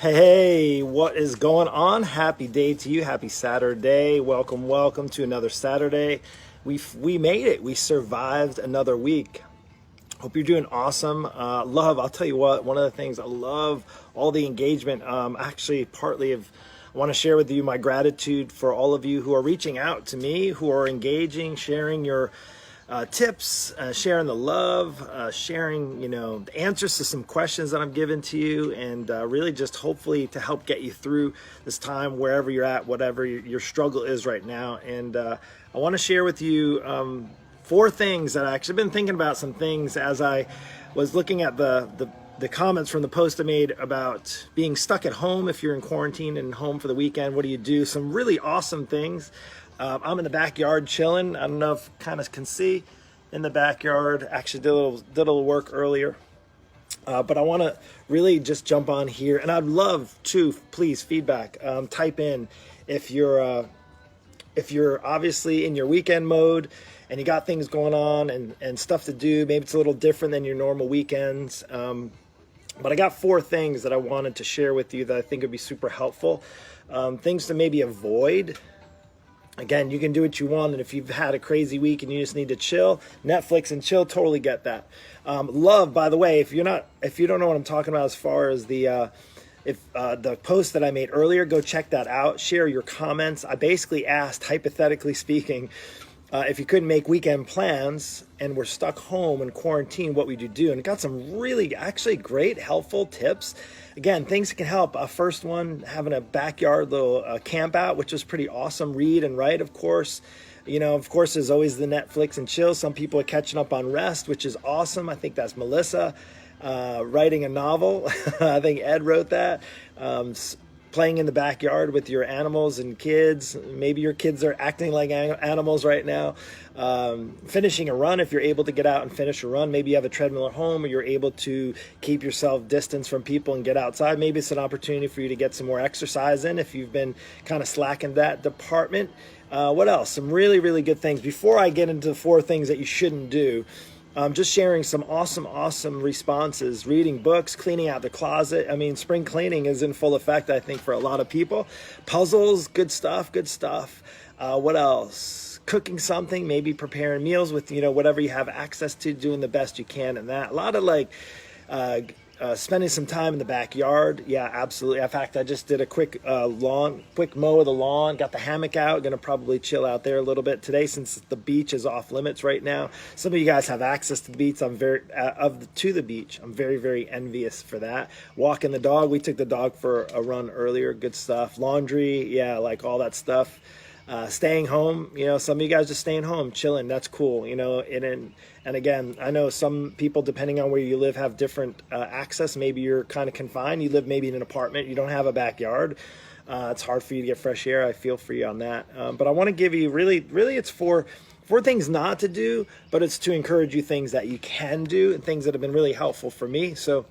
Hey, what is going on? Happy day to you. Happy Saturday. Welcome to another Saturday. We made it. We survived another week. Hope you're doing awesome. I'll tell you what, one of the things I love, all the engagement. Actually, I want to share with you my gratitude for all of you who are reaching out to me, who are engaging, sharing your tips, sharing the love, sharing, the answers to some questions that I'm giving to you, and really just hopefully to help get you through this time wherever you're at, whatever your struggle is right now. And I want to share with you four things that I actually been thinking about, some things as I was looking at the comments from the post I made about being stuck at home. If you're in quarantine and home for the weekend, what do you do? Some really awesome things. I'm in the backyard chilling. I don't know if you kind of can see in the backyard. Actually did a little work earlier. But I want to really just jump on here, and I'd love to, please, feedback. Type in if you're obviously in your weekend mode and you got things going on and stuff to do. Maybe it's a little different than your normal weekends. But I got four things that I wanted to share with you that I think would be super helpful. Things to maybe avoid. Again, you can do what you want, and if you've had a crazy week and you just need to chill, Netflix and chill, totally get that. Love, by the way, if you don't know what I'm talking about as far as the post that I made earlier, go check that out. Share your comments. I basically asked, hypothetically speaking, if you couldn't make weekend plans and were stuck home in quarantine, what would you do? And got some really, actually great, helpful tips. Again, things that can help. First one, having a backyard little camp out, which is pretty awesome. Read and write, of course. Of course, there's always the Netflix and chill. Some people are catching up on rest, which is awesome. I think that's Melissa. Writing a novel. I think Ed wrote that. Playing in the backyard with your animals and kids. Maybe your kids are acting like animals right now. Finishing a run if you're able to get out and finish a run. Maybe you have a treadmill at home, or you're able to keep yourself distance from people and get outside. Maybe it's an opportunity for you to get some more exercise in if you've been kind of slacking that department. What else? Some really, really good things. Before I get into the four things that you shouldn't do, just sharing some awesome responses. Reading books, cleaning out the closet. I mean, spring cleaning is in full effect, I think, for a lot of people. Puzzles, good stuff. What else? Cooking something, maybe preparing meals with, whatever you have access to, doing the best you can in that. A lot of spending some time in the backyard. Yeah, absolutely. In fact, I just did a quick mow of the lawn, got the hammock out, gonna probably chill out there a little bit today since the beach is off limits right now. Some of you guys have access to the beach. I'm very, very envious for that. Walking the dog. We took the dog for a run earlier. Good stuff. Laundry. Yeah, like all that stuff. Staying home, some of you guys just staying home, chilling. That's cool, and again, I know some people, depending on where you live, have different access. Maybe you're kind of confined. You live maybe in an apartment. You don't have a backyard. It's hard for you to get fresh air. I feel for you on that. But I want to give you really, it's for things not to do, but it's to encourage you things that you can do and things that have been really helpful for me. So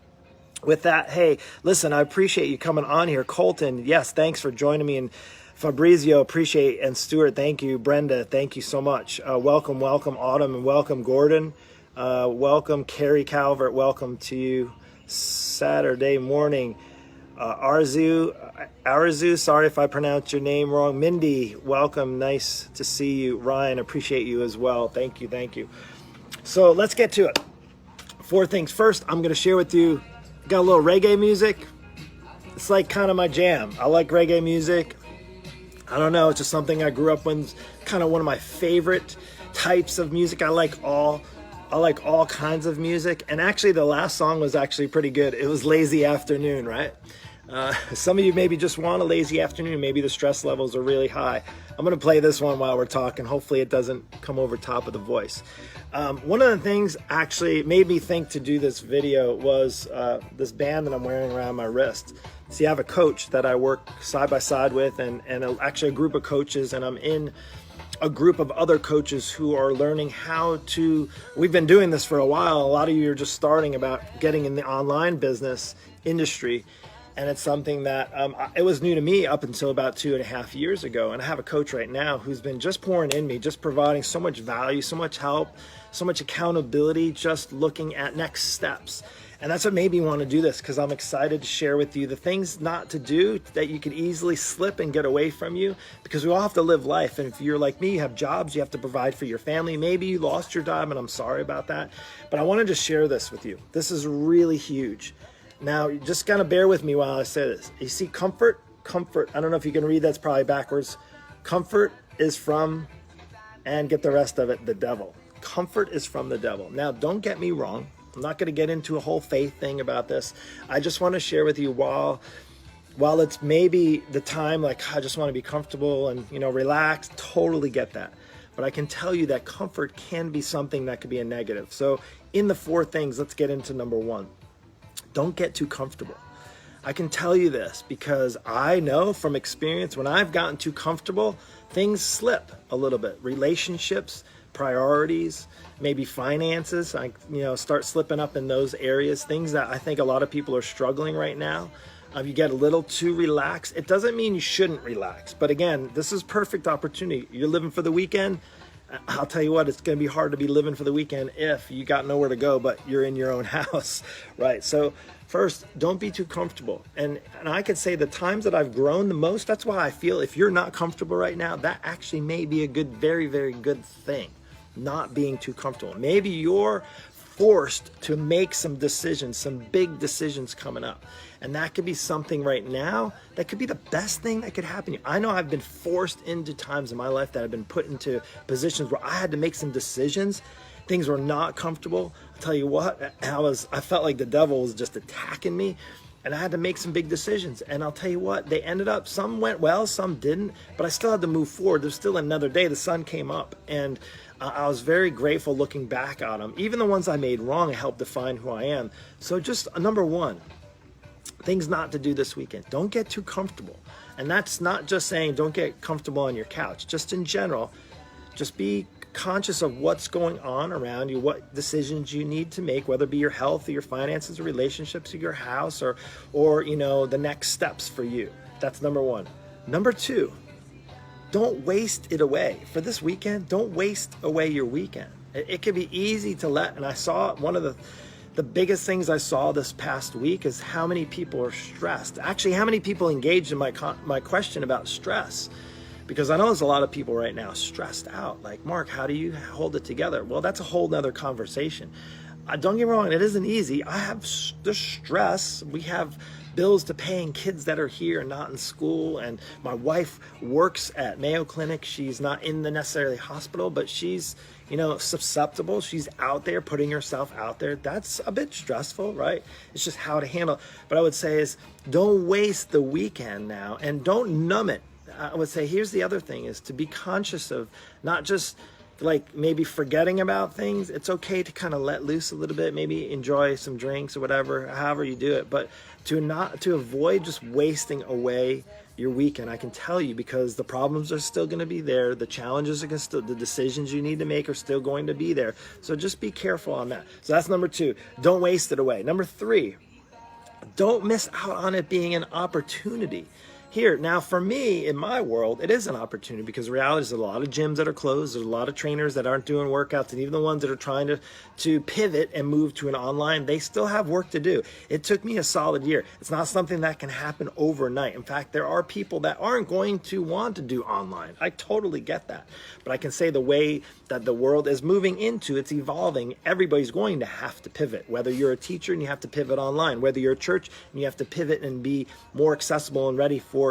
with that, hey, listen, I appreciate you coming on here. Colton, yes, thanks for joining me. And Fabrizio, appreciate, and Stuart, thank you. Brenda, thank you so much. Welcome, Autumn, and welcome, Gordon. Welcome, Carrie Calvert, welcome to you. Saturday morning. Arzu, sorry if I pronounced your name wrong. Mindy, welcome, nice to see you. Ryan, appreciate you as well. Thank you. So let's get to it. Four things. First, I'm going to share with you, got a little reggae music. It's like kind of my jam. I like reggae music. I don't know, it's just something I grew up with, kind of one of my favorite types of music. I like all kinds of music. And actually the last song was actually pretty good. It was Lazy Afternoon, right? Some of you maybe just want a lazy afternoon. Maybe the stress levels are really high. I'm going to play this one while we're talking. Hopefully it doesn't come over top of the voice. One of the things actually made me think to do this video was this band that I'm wearing around my wrist. See, I have a coach that I work side by side with, and actually a group of coaches, and I'm in a group of other coaches who are learning how to, we've been doing this for a while. A lot of you are just starting about getting in the online business industry. And it's something that it was new to me up until about 2.5 years ago. And I have a coach right now who's been just pouring in me, just providing so much value, so much help, so much accountability, just looking at next steps. And that's what made me want to do this, because I'm excited to share with you the things not to do that you could easily slip and get away from you, because we all have to live life. And if you're like me, you have jobs, you have to provide for your family. Maybe you lost your job, and I'm sorry about that. But I wanted to share this with you. This is really huge. Now, just kind of bear with me while I say this. You see, comfort, I don't know if you can read, that's probably backwards. Comfort is from, and get the rest of it, the devil. Comfort is from the devil. Now, don't get me wrong. I'm not going to get into a whole faith thing about this. I just want to share with you, while it's maybe the time, like, I just want to be comfortable and, relax, totally get that. But I can tell you that comfort can be something that could be a negative. So in the 4 things, let's get into number 1. Don't get too comfortable. I can tell you this because I know from experience, when I've gotten too comfortable, things slip a little bit. Relationships, priorities, maybe finances, start slipping up in those areas, things that I think a lot of people are struggling right now. You get a little too relaxed. It doesn't mean you shouldn't relax. But again, this is perfect opportunity. You're living for the weekend. I'll tell you what, it's going to be hard to be living for the weekend if you got nowhere to go, but you're in your own house, right? So first, don't be too comfortable. And I could say the times that I've grown the most, that's why I feel if you're not comfortable right now, that actually may be a good, very, very good thing, not being too comfortable. Maybe you're forced to make some decisions, some big decisions coming up. And that could be something right now that could be the best thing that could happen. I know I've been forced into times in my life that I've been put into positions where I had to make some decisions. Things were not comfortable. I'll tell you what, I felt like the devil was just attacking me, and I had to make some big decisions. And I'll tell you what, they ended up, some went well, some didn't, but I still had to move forward. There's still another day. The sun came up, and I was very grateful looking back on them. Even the ones I made wrong helped define who I am. So just number 1, things not to do this weekend. Don't get too comfortable. And that's not just saying don't get comfortable on your couch. Just in general, just be conscious of what's going on around you, what decisions you need to make, whether it be your health or your finances or relationships or your house or the next steps for you. That's number 1. Number 2, don't waste it away. For this weekend, don't waste away your weekend. It can be easy to let, and I saw one of the biggest things I saw this past week is how many people are stressed. Actually, how many people engaged in my question about stress. Because I know there's a lot of people right now stressed out. Like, Mark, how do you hold it together? Well, that's a whole nother conversation. Don't get me wrong, it isn't easy. I have the stress. We have bills to pay and kids that are here and not in school. And my wife works at Mayo Clinic. She's not in the necessarily hospital, but she's, susceptible. She's out there putting herself out there. That's a bit stressful, right? It's just how to handle. But I would say is don't waste the weekend now and don't numb it. I would say here's the other thing is to be conscious of not just like maybe forgetting about things. It's okay to kind of let loose a little bit, maybe enjoy some drinks or whatever, however you do it, but to avoid just wasting away your weekend. I can tell you, because the problems are still going to be there. The challenges are going to still, the decisions you need to make are still going to be there. So just be careful on that. So that's number 2. Don't waste it away. Number 3, don't miss out on it being an opportunity. Here, now for me, in my world, it is an opportunity because the reality is there's a lot of gyms that are closed. There's a lot of trainers that aren't doing workouts, and even the ones that are trying to pivot and move to an online, they still have work to do. It took me a solid year. It's not something that can happen overnight. In fact, there are people that aren't going to want to do online. I totally get that. But I can say the way that the world is moving into, it's evolving. Everybody's going to have to pivot. Whether you're a teacher and you have to pivot online, whether you're a church and you have to pivot and be more accessible and ready for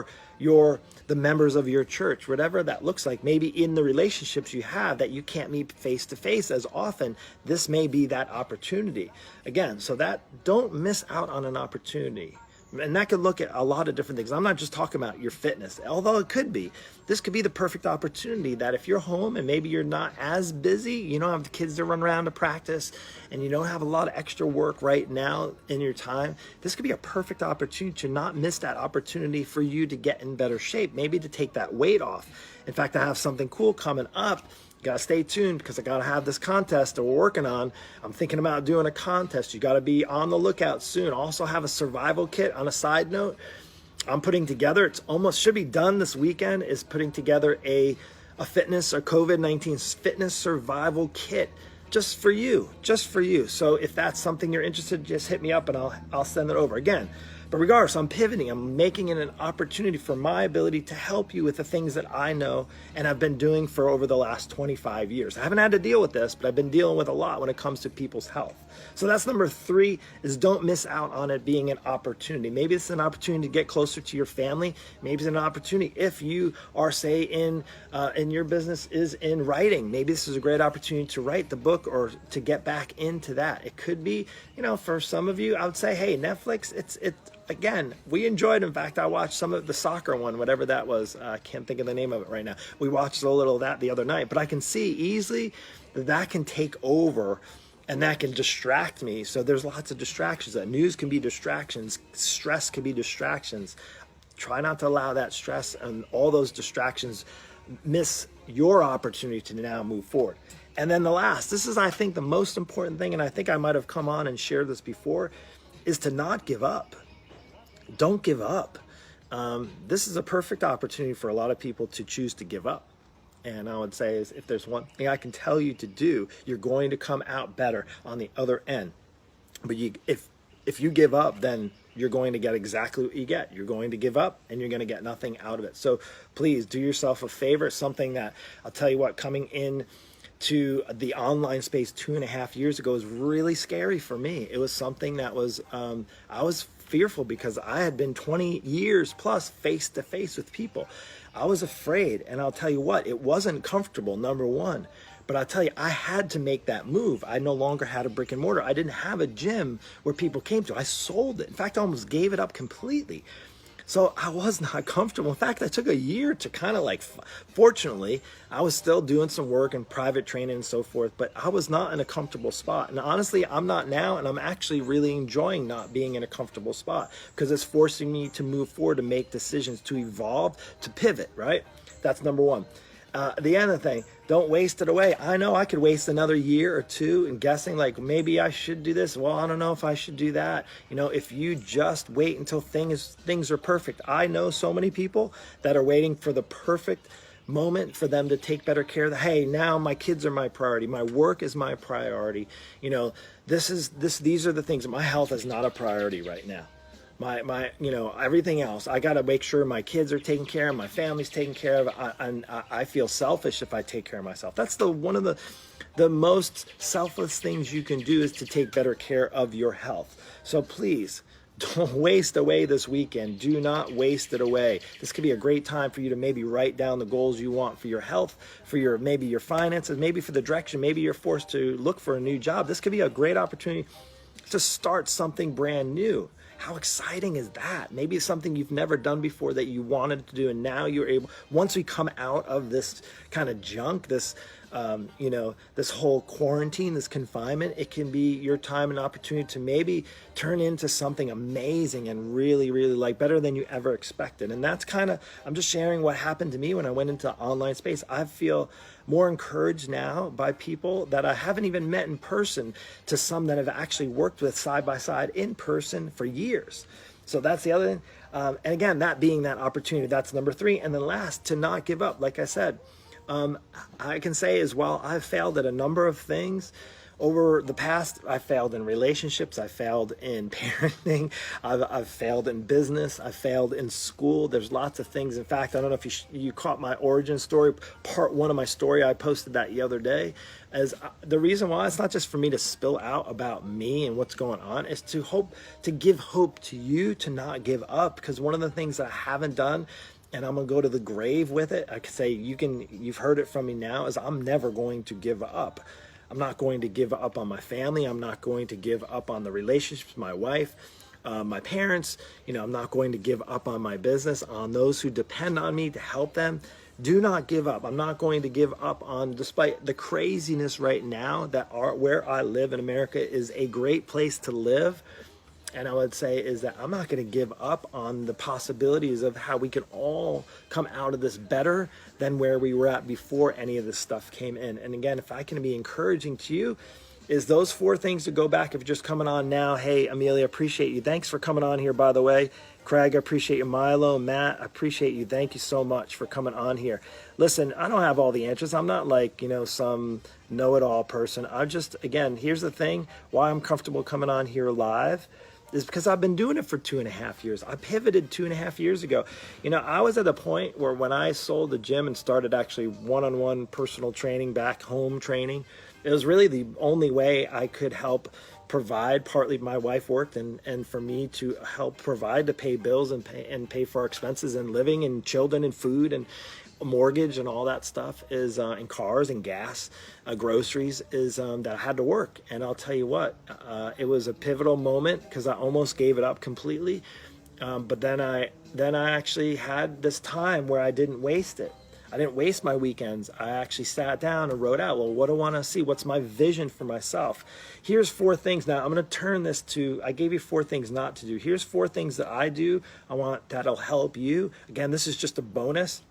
the members of your church, whatever that looks like. Maybe in the relationships you have that you can't meet face to face as often, this may be that opportunity. Again, so that don't miss out on an opportunity. And that could look at a lot of different things. I'm not just talking about your fitness, although it could be. This could be the perfect opportunity that if you're home and maybe you're not as busy, you don't have the kids to run around to practice, and you don't have a lot of extra work right now in your time, this could be a perfect opportunity to not miss that opportunity for you to get in better shape, maybe to take that weight off. In fact, I have something cool coming up. Gotta stay tuned because I gotta have this contest that we're working on. I'm thinking about doing a contest. You gotta be on the lookout soon. Also have a survival kit. On a side note, I'm putting together, it's almost should be done this weekend, is putting together a fitness or COVID-19 fitness survival kit just for you, just for you. So if that's something you're interested in, just hit me up and I'll send it over. Again, but regardless, I'm pivoting. I'm making it an opportunity for my ability to help you with the things that I know and I've been doing for over the last 25 years. I haven't had to deal with this, but I've been dealing with a lot when it comes to people's health. So that's number 3, is don't miss out on it being an opportunity. Maybe it's an opportunity to get closer to your family. Maybe it's an opportunity if you are, say, in your business is in writing. Maybe this is a great opportunity to write the book or to get back into that. It could be, for some of you, I would say, hey, Netflix, again, we enjoyed. In fact, I watched some of the soccer one, whatever that was. I can't think of the name of it right now. We watched a little of that the other night, but I can see easily that can take over and that can distract me. So there's lots of distractions. That news can be distractions. Stress can be distractions. Try not to allow that stress and all those distractions miss your opportunity to now move forward. And then the last, this is, I think, the most important thing, and I think I might have come on and shared this before, is to not give up. Don't give up. This is a perfect opportunity for a lot of people to choose to give up. And I would say is, if there's one thing I can tell you to do, you're going to come out better on the other end. But if you give up, then you're going to get exactly what you get. You're going to give up and you're going to get nothing out of it. So please do yourself a favor. Something that I'll tell you what, coming in to the online space 2.5 years ago was really scary for me. It was something that was, I was fearful because I had been 20 years plus face to face with people. I was afraid, and I'll tell you what, it wasn't comfortable, number one. But I'll tell you, I had to make that move. I no longer had a brick and mortar. I didn't have a gym where people came to. I sold it. In fact, I almost gave it up completely. So I was not comfortable. In fact, I took a year to kind of fortunately, I was still doing some work and private training and so forth, but I was not in a comfortable spot. And honestly, I'm not now, and I'm actually really enjoying not being in a comfortable spot because it's forcing me to move forward, to make decisions, to evolve, to pivot, right? That's number 1. The other thing, don't waste it away. I know I could waste another year or 2 in guessing maybe I should do this. Well, I don't know if I should do that. If you just wait until things are perfect. I know so many people that are waiting for the perfect moment for them to take better care of hey, now my kids are my priority. My work is my priority. These are the things. My health is not a priority right now. My everything else, I got to make sure my kids are taken care of, my family's taken care of, and I feel selfish if I take care of myself. That's one of the most selfless things you can do, is to take better care of your health. So please, don't waste away this weekend. Do not waste it away. This could be a great time for you to maybe write down the goals you want for your health, for maybe your finances, maybe for the direction. Maybe you're forced to look for a new job. This could be a great opportunity to start something brand new. How exciting is that? Maybe it's something you've never done before that you wanted to do, and now you're able, once we come out of this kind of junk, this this whole quarantine, this confinement, it can be your time and opportunity to maybe turn into something amazing and really, really better than you ever expected. And that's I'm just sharing what happened to me when I went into online space. I feel more encouraged now by people that I haven't even met in person, to some that I've actually worked with side by side in person for years. So that's the other thing. And again, that being that opportunity, that's number 3. And then last, to not give up. Like I said, I can say as well, I've failed at a number of things over the past. I failed in relationships. I failed in parenting. I've failed in business. I failed in school. There's lots of things. In fact, I don't know if you caught my origin story, part 1 of my story. I posted that the other day. As the reason why, it's not just for me to spill out about me and what's going on, it's to give hope to you to not give up. Because one of the things that I haven't done, and I'm going to go to the grave with it, I could say, you've heard it from me now, is I'm never going to give up. I'm not going to give up on my family. I'm not going to give up on the relationships, my wife, my parents. I'm not going to give up on my business, on those who depend on me to help them. Do not give up. I'm not going to give up on, despite the craziness right now, where I live in America is a great place to live. And I would say is that I'm not going to give up on the possibilities of how we can all come out of this better than where we were at before any of this stuff came in. And again, if I can be encouraging to you, is those 4 things to go back. If you're just coming on now, hey, Amelia, appreciate you. Thanks for coming on here, by the way. Craig, I appreciate you. Milo, Matt, I appreciate you. Thank you so much for coming on here. Listen, I don't have all the answers. I'm not like, some know-it-all person. I'm just, again, here's the thing, why I'm comfortable coming on here live is because I've been doing it for 2.5 years. I pivoted 2.5 years ago. I was at a point where when I sold the gym and started actually one-on-one personal training, back home training, it was really the only way I could help provide. Partly my wife worked, and for me to help provide to pay bills and pay for our expenses and living and children and food and mortgage and all that stuff is and cars and gas, groceries is that I had to work. And I'll tell you what, it was a pivotal moment because I almost gave it up completely. But then I actually had this time where I didn't waste it. I didn't waste my weekends. I actually sat down and wrote out, well, what do I want to see? What's my vision for myself? Here's 4 things. Now, I'm going to turn this to, I gave you 4 things not to do. Here's 4 things that I do. I want that'll help you. Again, this is just a bonus.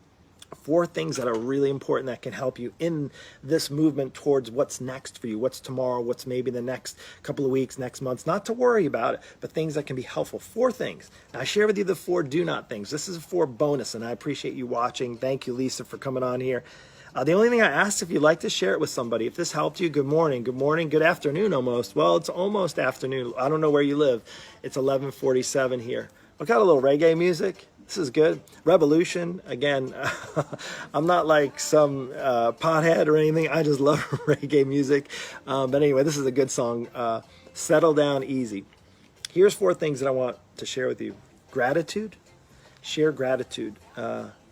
4 things that are really important that can help you in this movement towards what's next for you, what's tomorrow, what's maybe the next couple of weeks, next months. Not to worry about it, but things that can be helpful. 4 things. Now, I share with you the 4 do not things. This is a 4 bonus, and I appreciate you watching. Thank you, Lisa, for coming on here. The only thing I asked, if you'd like to share it with somebody, if this helped you, good morning, good afternoon almost. Well, it's almost afternoon. I don't know where you live. It's 11:47 here. I got a little reggae music. This is good. Revolution. Again, I'm not like some pothead or anything. I just love reggae music. But anyway, this is a good song. Settle Down Easy. Here's 4 things that I want to share with you. Gratitude. Share gratitude.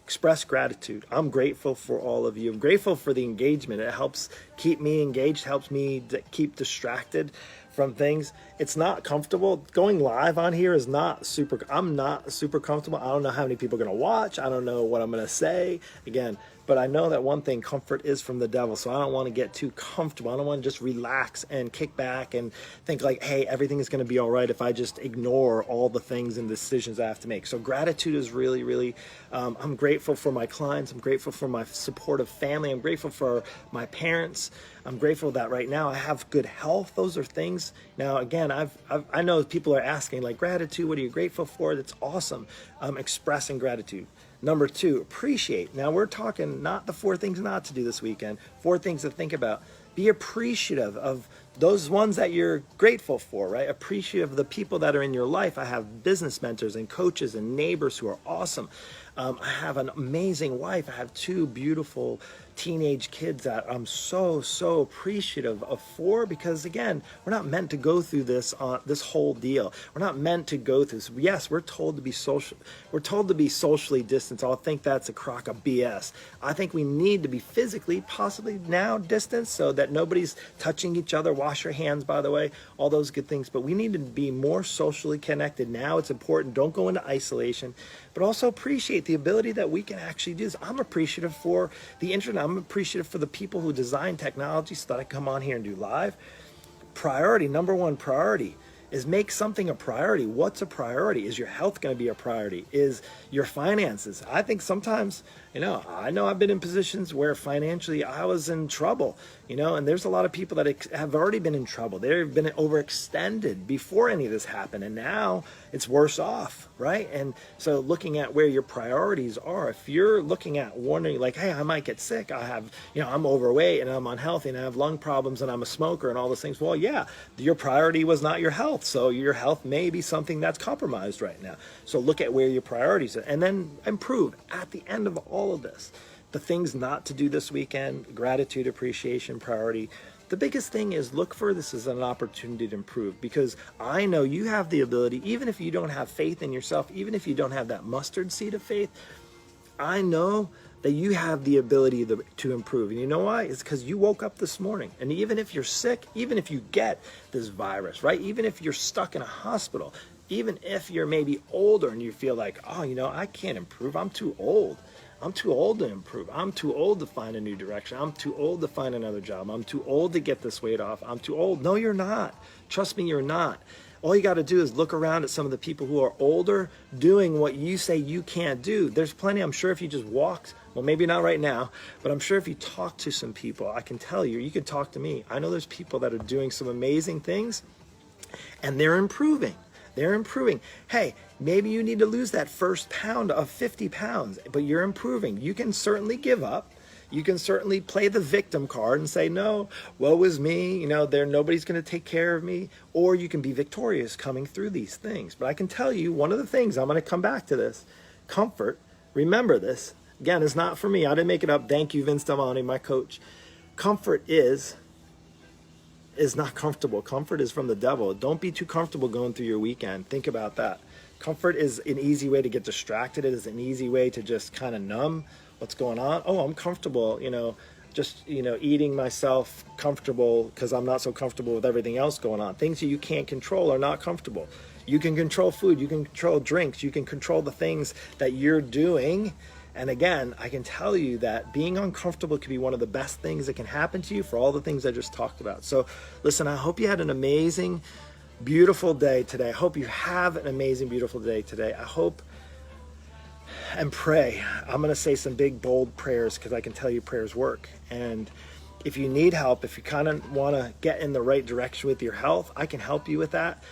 Express gratitude. I'm grateful for all of you. I'm grateful for the engagement. It helps keep me engaged, helps me keep distracted from things. It's not comfortable. Going live on here is not super, I'm not super comfortable. I don't know how many people are going to watch. I don't know what I'm going to say. Again, but I know that one thing, comfort is from the devil. So I don't want to get too comfortable. I don't want to just relax and kick back and think like, hey, everything is going to be all right if I just ignore all the things and decisions I have to make. So gratitude is really, really, I'm grateful for my clients. I'm grateful for my supportive family. I'm grateful for my parents. I'm grateful that right now I have good health. Those are things. Now, again, I know people are asking like gratitude, what are you grateful for? That's awesome. Expressing gratitude. Number 2, appreciate. Now we're talking not the 4 things not to do this weekend, 4 things to think about. Be appreciative of those ones that you're grateful for, right? Appreciative of the people that are in your life. I have business mentors and coaches and neighbors who are awesome. I have an amazing wife. I have 2 beautiful teenage kids that I'm so appreciative of for, because again, we're not meant to go through this whole deal. We're not meant to go through this. Yes, we're told to be social. We're told to be socially distanced. I think that's a crock of BS. I think we need to be physically, possibly now, distanced so that nobody's touching each other. Wash your hands, by the way, all those good things. But we need to be more socially connected now. It's important. Don't go into isolation, but also appreciate the ability that we can actually do this. I'm appreciative for the internet. I'm appreciative for the people who design technology so that I come on here and do live. Priority, number 1 priority is make something a priority. What's a priority? Is your health going to be a priority? Is your finances? I think sometimes, I know I've been in positions where financially I was in trouble, and there's a lot of people that have already been in trouble. They've been overextended before any of this happened, and now it's worse off, right? And so looking at where your priorities are, if you're looking at wondering like, hey, I might get sick, I have, I'm overweight and I'm unhealthy and I have lung problems and I'm a smoker and all those things. Well, yeah, your priority was not your health. So your health may be something that's compromised right now. So look at where your priorities are and then improve at the end of all of this. The things not to do this weekend, gratitude, appreciation, priority. The biggest thing is look for this as an opportunity to improve, because I know you have the ability, even if you don't have faith in yourself, even if you don't have that mustard seed of faith, I know that you have the ability to improve. And you know why? It's because you woke up this morning. And even if you're sick, even if you get this virus, right? Even if you're stuck in a hospital, even if you're maybe older and you feel like, oh, I can't improve. I'm too old. I'm too old to improve. I'm too old to find a new direction. I'm too old to find another job. I'm too old to get this weight off. I'm too old. No, you're not. Trust me, you're not. All you got to do is look around at some of the people who are older doing what you say you can't do. There's plenty. I'm sure if you just walked, well, maybe not right now, but I'm sure if you talk to some people, I can tell you, you can talk to me. I know there's people that are doing some amazing things and they're improving. They're improving. Hey, Maybe you need to lose that first pound of 50 pounds, but you're improving. You can certainly give up. You can certainly play the victim card and say, no, woe is me, you know, nobody's going to take care of me. Or you can be victorious coming through these things. But I can tell you, one of the things, I'm going to come back to this, comfort, remember this, again, it's not for me. I didn't make it up. Thank you, 𝐓𝐡𝐢𝐬, my coach. Comfort is not comfortable. Comfort is from the devil. Don't be too comfortable going through your weekend. Think about that. Comfort is an easy way to get distracted. It is an easy way to just kind of numb what's going on. Oh, I'm comfortable, you know, just, you know, eating myself comfortable because I'm not so comfortable with everything else going on. Things that you can't control are not comfortable. You can control food, you can control drinks, you can control the things that you're doing. And again, I can tell you that being uncomfortable can be one of the best things that can happen to you for all the things I just talked about. So listen, I hope you had an amazing, beautiful day today. I hope you have an amazing, beautiful day today. I hope and pray. I'm going to say some big, bold prayers because I can tell you prayers work. And if you need help, if you kind of want to get in the right direction with your health, I can help you with that.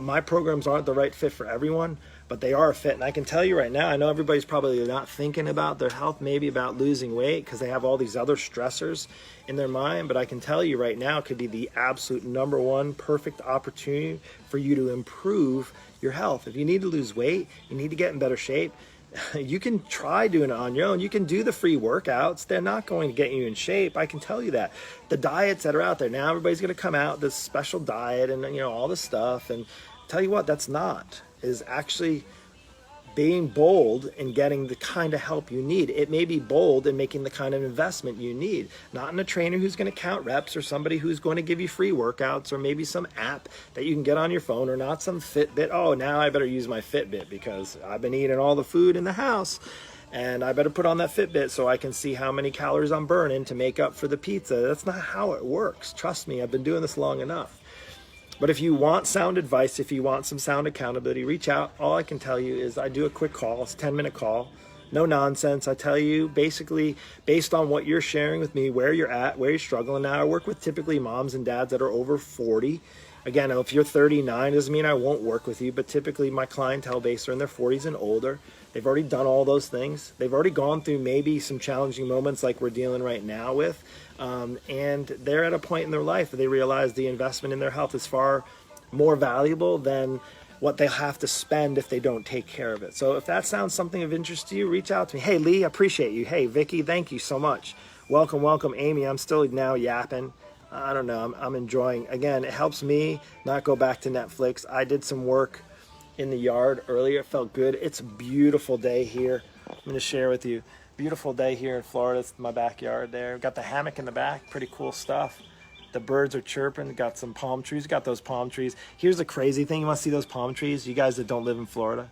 My programs aren't the right fit for everyone, but they are a fit. And I can tell you right now, I know everybody's probably not thinking about their health, maybe about losing weight because they have all these other stressors in their mind. But I can tell you right now, it could be the absolute #1 perfect opportunity for you to improve your health. If you need to lose weight, you need to get in better shape, you can try doing it on your own. You can do the free workouts. They're not going to get you in shape. I can tell you that. The diets that are out there now, everybody's going to come out this special diet and, you know, all this stuff. And tell you what, that's not, is actually being bold in getting the kind of help you need. It may be bold in making the kind of investment you need, not in a trainer who's going to count reps or somebody who's going to give you free workouts or maybe some app that you can get on your phone or not some Fitbit. Oh, now I better use my Fitbit because I've been eating all the food in the house and I better put on that Fitbit so I can see how many calories I'm burning to make up for the pizza. That's not how it works. Trust me, I've been doing this long enough. But if you want sound advice, if you want some sound accountability, reach out. All I can tell you is I do a quick call. It's a 10-minute call. No nonsense. I tell you basically based on what you're sharing with me, where you're at, where you're struggling. Now, I work with typically moms and dads that are over 40. Again, if you're 39, doesn't mean I won't work with you, but typically my clientele base are in their 40s and older. They've already done all those things. They've already gone through maybe some challenging moments like we're dealing right now with. And they're at a point in their life where they realize the investment in their health is far more valuable than what they'll have to spend if they don't take care of it. So if that sounds something of interest to you, reach out to me. Hey, Lee, I appreciate you. Hey, Vicky, thank you so much. Welcome, welcome, Amy. I'm still now yapping. I don't know. I'm enjoying. Again, it helps me not go back to Netflix. I did some work in the yard earlier. It felt good. It's a beautiful day here. I'm going to share with you. Beautiful day here in Florida. It's my backyard there. Got the hammock in the back. Pretty cool stuff. The birds are chirping. Got some palm trees. Got those palm trees. Here's the crazy thing. You want to see those palm trees? You guys that don't live in Florida,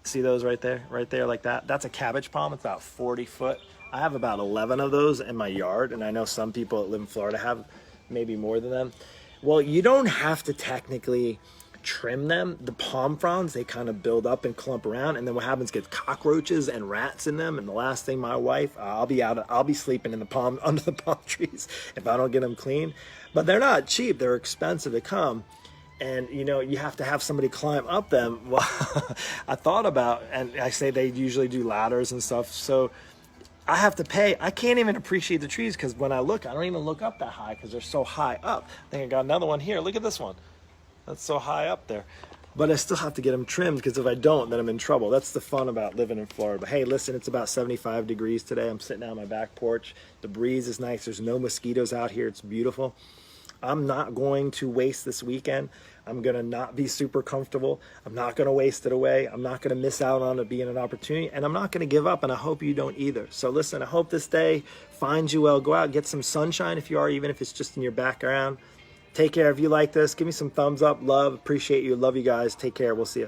see those right there like that? That's a cabbage palm. It's about 40 foot. I have about 11 of those in my yard, and I know some people that live in Florida have maybe more than them. Well, you don't have to technically trim them. The palm fronds, they kind of build up and clump around, and then what happens, gets cockroaches and rats in them. And the last thing, my wife, I'll be sleeping in the palm under the palm trees if I don't get them clean. But they're not cheap. They're expensive to come. And, you know, you have to have somebody climb up them. Well, I thought about, and I say they usually do ladders and stuff. So I have to pay. I can't even appreciate the trees because when I look, I don't even look up that high because they're so high up. I think I got another one here. Look at this one. That's so high up there. But I still have to get them trimmed because if I don't, then I'm in trouble. That's the fun about living in Florida. But hey, listen, it's about 75 degrees today. I'm sitting out on my back porch. The breeze is nice. There's no mosquitoes out here. It's beautiful. I'm not going to waste this weekend. I'm going to not be super comfortable. I'm not going to waste it away. I'm not going to miss out on it being an opportunity. And I'm not going to give up, and I hope you don't either. So listen, I hope this day finds you well. Go out and get some sunshine if you are, even if it's just in your background. Take care. If you like this, give me some thumbs up. Love, appreciate you. Love you guys. Take care. We'll see you.